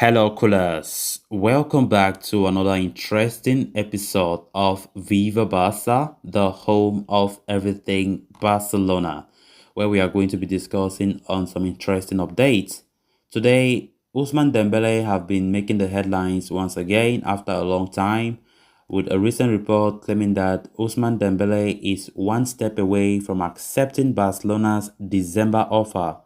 Hello, coolers. Welcome back to another interesting episode of Viva Barca, the home of everything Barcelona, where we are going to be discussing on some interesting updates. Today, Ousmane Dembele have been making the headlines once again after a long time, with a recent report claiming that Ousmane Dembele is one step away from accepting Barcelona's December offer.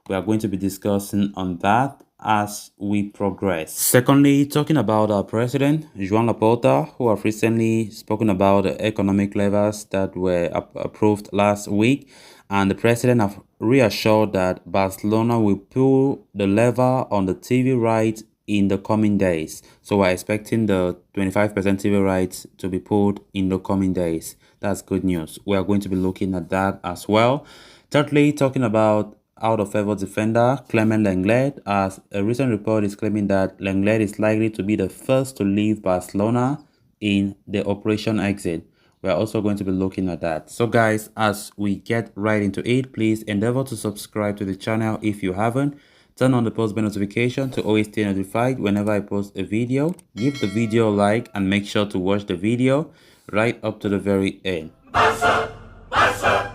We are going to be discussing on that as we progress. Secondly, talking about our president, Joan Laporta, who have recently spoken about the economic levers that were approved last week, and the president have reassured that Barcelona will pull the lever on the TV rights in the coming days. So we're expecting the 25% TV rights to be pulled in the coming days. That's good news. We are going to be looking at that as well. Thirdly, talking about out of favor defender Clement Lenglet, as a recent report is claiming that Lenglet is likely to be the first to leave Barcelona in the operation exit. We are also going to be looking at that. So guys, as we get right into it, please endeavor to subscribe to the channel if you haven't. Turn on the post bell notification to always stay notified whenever I post a video. Give the video a like and make sure to watch the video right up to the very end. Barca! Barca!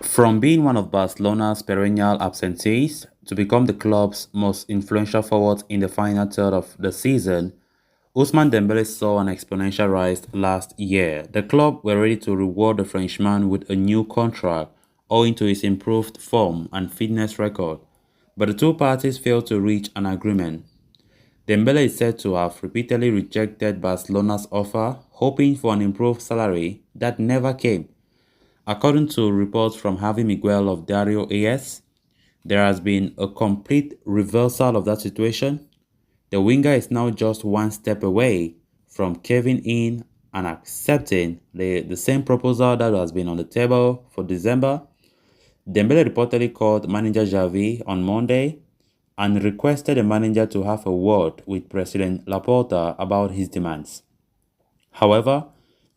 From being one of Barcelona's perennial absentees to become the club's most influential forward in the final third of the season, Ousmane Dembele saw an exponential rise last year. The club were ready to reward the Frenchman with a new contract owing to his improved form and fitness record, but the two parties failed to reach an agreement. Dembele is said to have repeatedly rejected Barcelona's offer, hoping for an improved salary that never came. According to reports from Javi Miguel of Diario AS, there has been a complete reversal of that situation. The winger is now just one step away from caving in and accepting the same proposal that has been on the table for December. Dembele reportedly called manager Xavi on Monday and requested the manager to have a word with President Laporta about his demands. However,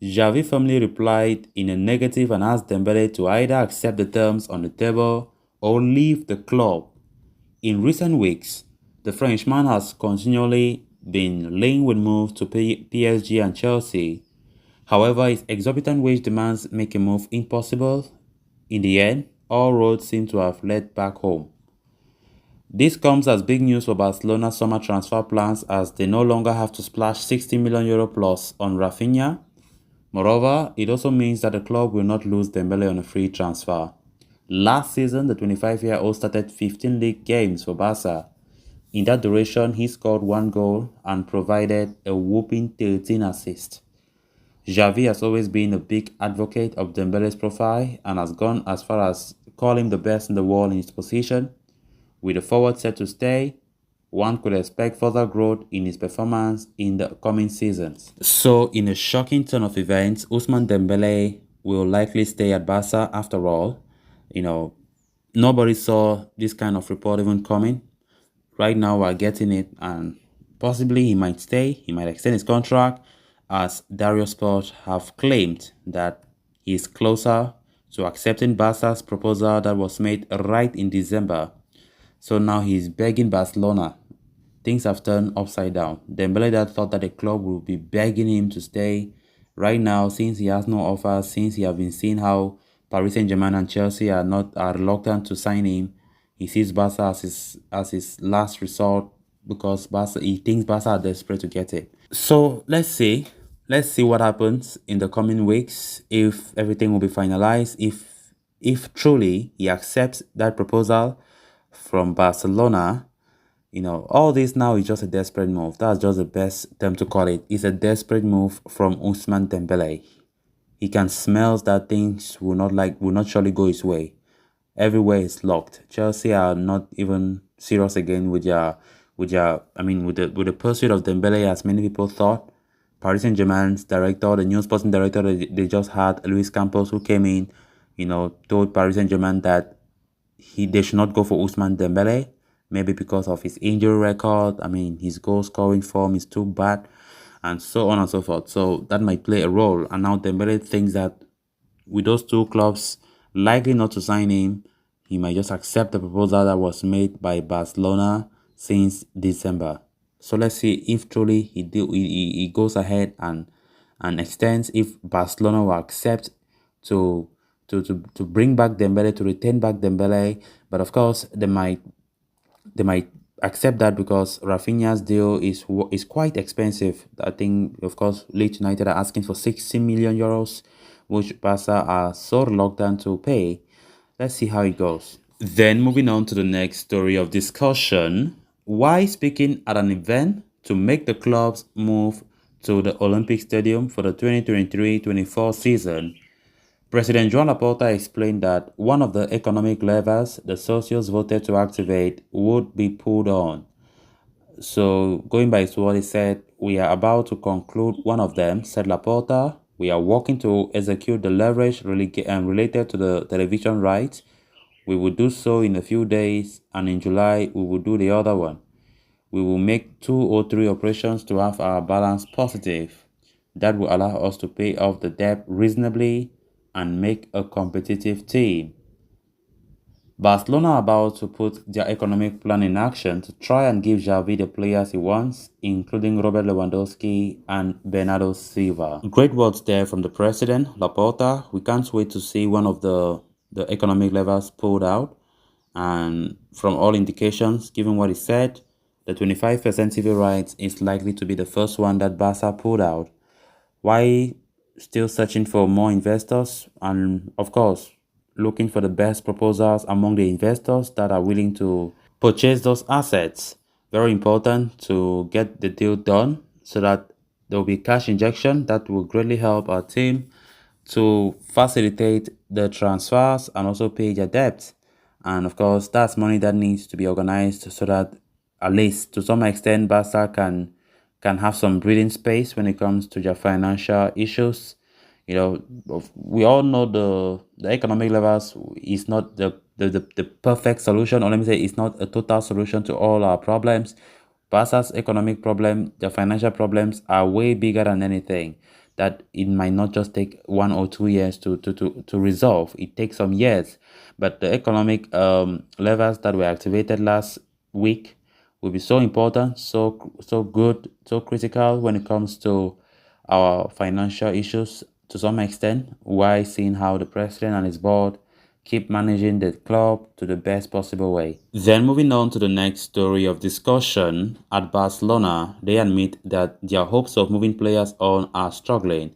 Xavi firmly replied in a negative and asked Dembele to either accept the terms on the table or leave the club. In recent weeks, the Frenchman has continually been linked with moves to PSG and Chelsea. However, his exorbitant wage demands make a move impossible. In the end, all roads seem to have led back home. This comes as big news for Barcelona's summer transfer plans, as they no longer have to splash €60 million plus on Rafinha. Moreover, it also means that the club will not lose Dembele on a free transfer. Last season, the 25-year-old started 15 league games for Barca. In that duration, he scored 1 goal and provided a whopping 13 assists. Xavi has always been a big advocate of Dembele's profile and has gone as far as call him the best in the world in his position. With the forward set to stay, one could expect further growth in his performance in the coming seasons. So, in a shocking turn of events, Ousmane Dembele will likely stay at Barca after all. Nobody saw this kind of report even coming. Right now, we're getting it, and possibly he might stay, he might extend his contract, as Dario Sport have claimed that he is closer to accepting Barca's proposal that was made right in December. So now he's begging Barcelona. Things have turned upside down. Dembele that thought that the club will be begging him to stay. Right now, since he has no offer, since he has been seeing how Paris Saint-Germain and Chelsea are reluctant to sign him, he sees Barca as his last resort, because he thinks Barca are desperate to get it. So let's see what happens in the coming weeks, if everything will be finalized, if truly he accepts that proposal from Barcelona. All this now is just a desperate move. That's just the best term to call it. It's a desperate move from Ousmane Dembele. He can smell that things will not surely go his way. Everywhere is locked. Chelsea are not even serious again with the pursuit of Dembele, as many people thought. Paris Saint-Germain's director, the new sporting director they just had, Luis Campos, who came in, told Paris Saint-Germain that they should not go for Ousmane Dembele, maybe because of his injury record. His goal scoring form is too bad, and so on and so forth. So that might play a role. And now Dembele thinks that with those two clubs likely not to sign him, he might just accept the proposal that was made by Barcelona, since December. So let's see if truly he goes ahead and extends, if Barcelona will accept to to bring back Dembele, to retain back Dembele. But of course, they might accept that because Rafinha's deal is quite expensive. I think, of course, Leeds United are asking for 60 million euros, which Barca are so reluctant to pay. Let's see how it goes. Then moving on to the next story of discussion, why speaking at an event to make the clubs move to the Olympic Stadium for the 2023-24 season, President Joan Laporta explained that one of the economic levers the socios voted to activate would be pulled on. So, going by his word, he said, "We are about to conclude one of them," said Laporta. "We are working to execute the leverage related to the television rights. We will do so in a few days, and in July, we will do the other one. We will make 2 or 3 operations to have our balance positive. That will allow us to pay off the debt reasonably and make a competitive team." Barcelona are about to put their economic plan in action to try and give Xavi the players he wants, including Robert Lewandowski and Bernardo Silva. Great words there from the president, Laporta. We can't wait to see one of the economic levers pulled out. And from all indications, given what he said, the 25% TV rights is likely to be the first one that Barca pulled out. Why still searching for more investors? And of course, looking for the best proposals among the investors that are willing to purchase those assets. Very important to get the deal done so that there will be cash injection that will greatly help our team to facilitate the transfers and also pay their debts. And of course, that's money that needs to be organized so that at least to some extent Barca can have some breathing space when it comes to their financial issues. We all know the economic levels is not the perfect solution, or let me say it's not a total solution to all our problems. Barca's economic problem, the financial problems are way bigger than anything. That it might not just take 1 or 2 years to resolve. It takes some years. But the economic levers that were activated last week will be so important, so good, so critical when it comes to our financial issues to some extent, while seeing how the president and his board keep managing the club to the best possible way. Then moving on to the next story of discussion, at Barcelona, they admit that their hopes of moving players on are struggling.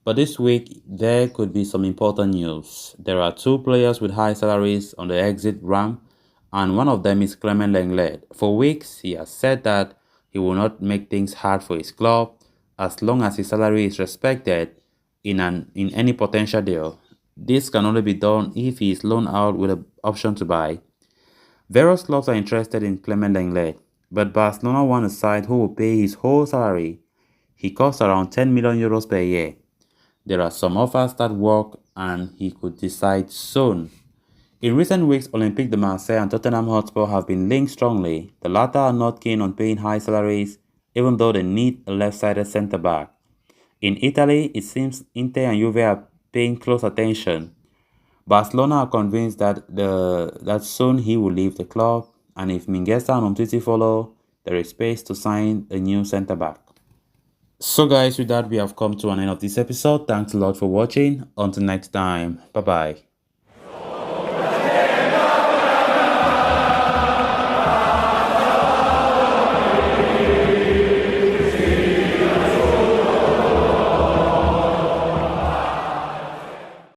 But this week, there could be some important news. There are 2 players with high salaries on the exit ramp, and one of them is Clement Lenglet. For weeks, he has said that he will not make things hard for his club as long as his salary is respected in any potential deal. This can only be done if he is loaned out with an option to buy. Various clubs are interested in Clement Lenglet, but Barcelona want a side who will pay his whole salary. He costs around 10 million euros per year. There are some offers that work, and he could decide soon. In recent weeks, Olympique de Marseille and Tottenham Hotspur have been linked strongly. The latter are not keen on paying high salaries, even though they need a left-sided centre-back. In Italy, it seems Inter and Juve are paying close attention. Barcelona are convinced that soon he will leave the club, and if Mingueza and Umtiti follow, there is space to sign a new centre-back. So guys, with that, we have come to an end of this episode. Thanks a lot for watching. Until next time, bye-bye.